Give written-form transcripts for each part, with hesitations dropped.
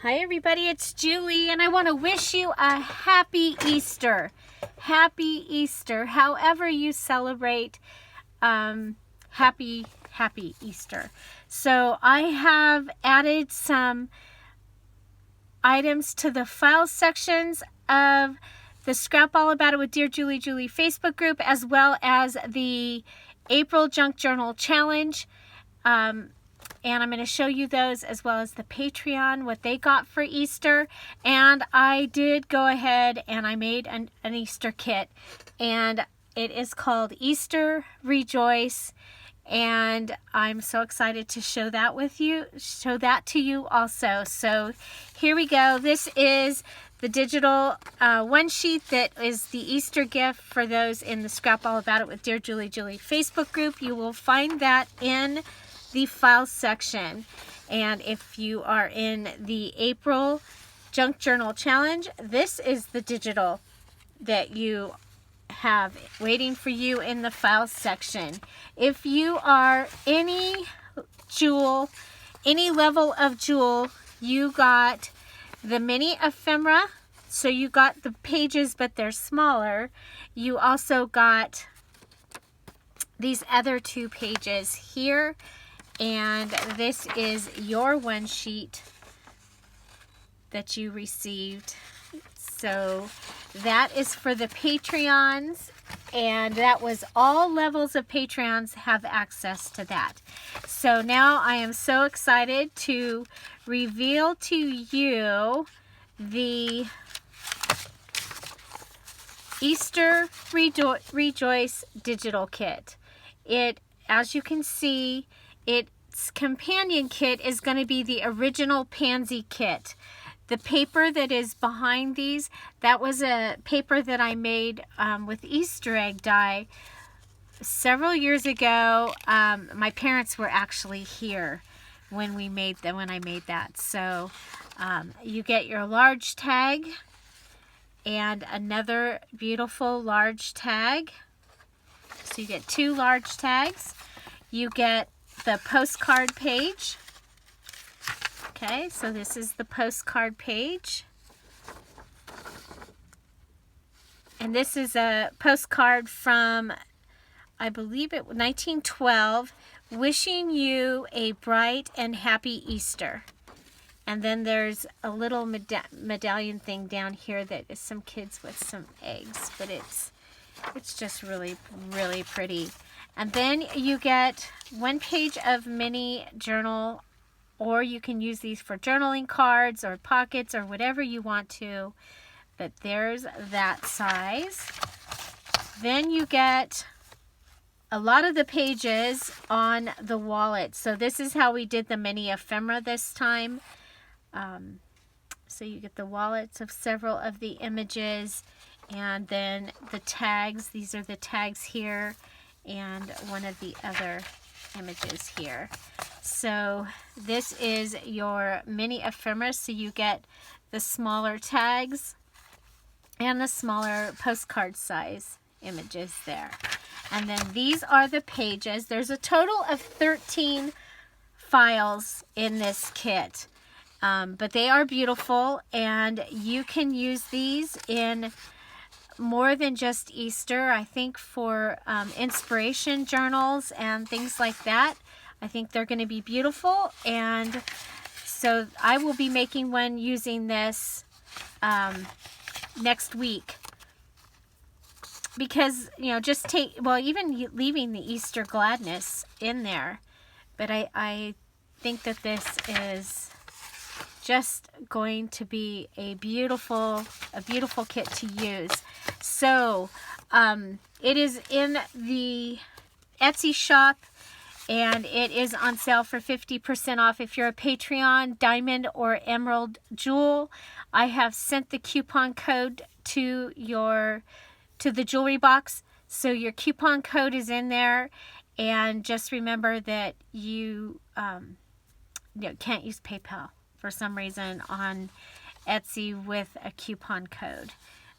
Hi everybody, it's Julie and I want to wish you a happy Easter. Happy Easter. However you celebrate, happy Easter. So I have added some items to the file sections of the Scrap All About It with Dear Julie Facebook group, as well as the April Junk Journal Challenge. And I'm going to show you those, as well as the Patreon, what they got for Easter. And I did go ahead and I made an Easter kit, and it is called Easter Rejoice. And I'm so excited to show that to you also. So here we go. This is the digital one sheet that is the Easter gift for those in the Scrap All About It with Dear Julie Facebook group. You will find that in the file section. And if you are in the April Junk Journal Challenge, this is the digital that you have waiting for you in the file section. If you are any level of jewel, you got the mini ephemera, so you got the pages but they're smaller. You also got these other two pages here, and this is your one sheet that you received. So that is for the Patreons, and that was all levels of Patreons have access to that. So now I am so excited to reveal to you the Easter Rejoice digital kit. It, as you can see, its companion kit is going to be the original Pansy kit. The paper that is behind these, that was a paper that I made with Easter egg dye several years ago. My parents were actually here when I made that. So you get your large tag and another beautiful large tag. So you get two large tags. You get the postcard page. Okay, so this is the postcard page. And this is a postcard from, I believe it was 1912, wishing you a bright and happy Easter. And then there's a little medallion thing down here that is some kids with some eggs, but it's just really, really pretty. And then you get one page of mini journal, or you can use these for journaling cards or pockets or whatever you want to. But there's that size. Then you get a lot of the pages on the wallet. So this is how we did the mini ephemera this time. So you get the wallets of several of the images, and then the tags. These are the tags here, and one of the other images here. So this is your mini ephemera, so you get the smaller tags and the smaller postcard size images there. And then these are the pages. There's a total of 13 files in this kit, but they are beautiful, and you can use these in more than just Easter. I think for inspiration journals and things like that, I think they're going to be beautiful. And so I will be making one using this next week, because, you know, even leaving the Easter gladness in there, but I think that this is just going to be a beautiful kit to use. So it is in the Etsy shop, and it is on sale for 50% off if you're a Patreon, Diamond, or Emerald Jewel. I have sent the coupon code to the jewelry box, so your coupon code is in there. And just remember that you can't use PayPal for some reason on Etsy with a coupon code.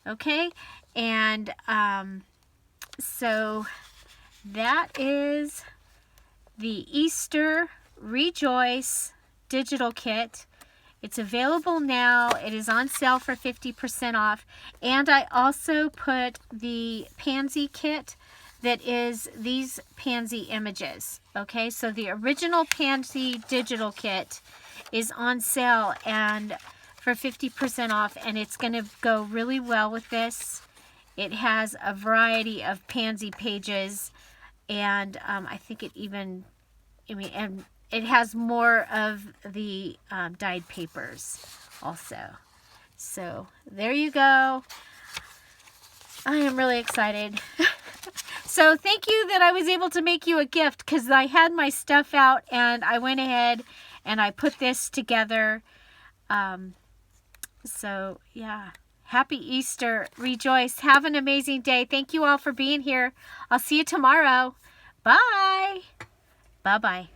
Okay, and so that is the Easter Rejoice digital kit. It's available now. It is on sale for 50% off. And I also put the pansy kit that is these pansy images. Okay, so the original pansy digital kit is on sale and for 50% off, and it's going to go really well with this. It has a variety of pansy pages, and I think it even, and it has more of the dyed papers also. So there you go. I am really excited. So thank you that I was able to make you a gift, because I had my stuff out and I went ahead and I put this together. So yeah, happy Easter. Rejoice. Have an amazing day. Thank you all for being here. I'll see you tomorrow. Bye. Bye-bye.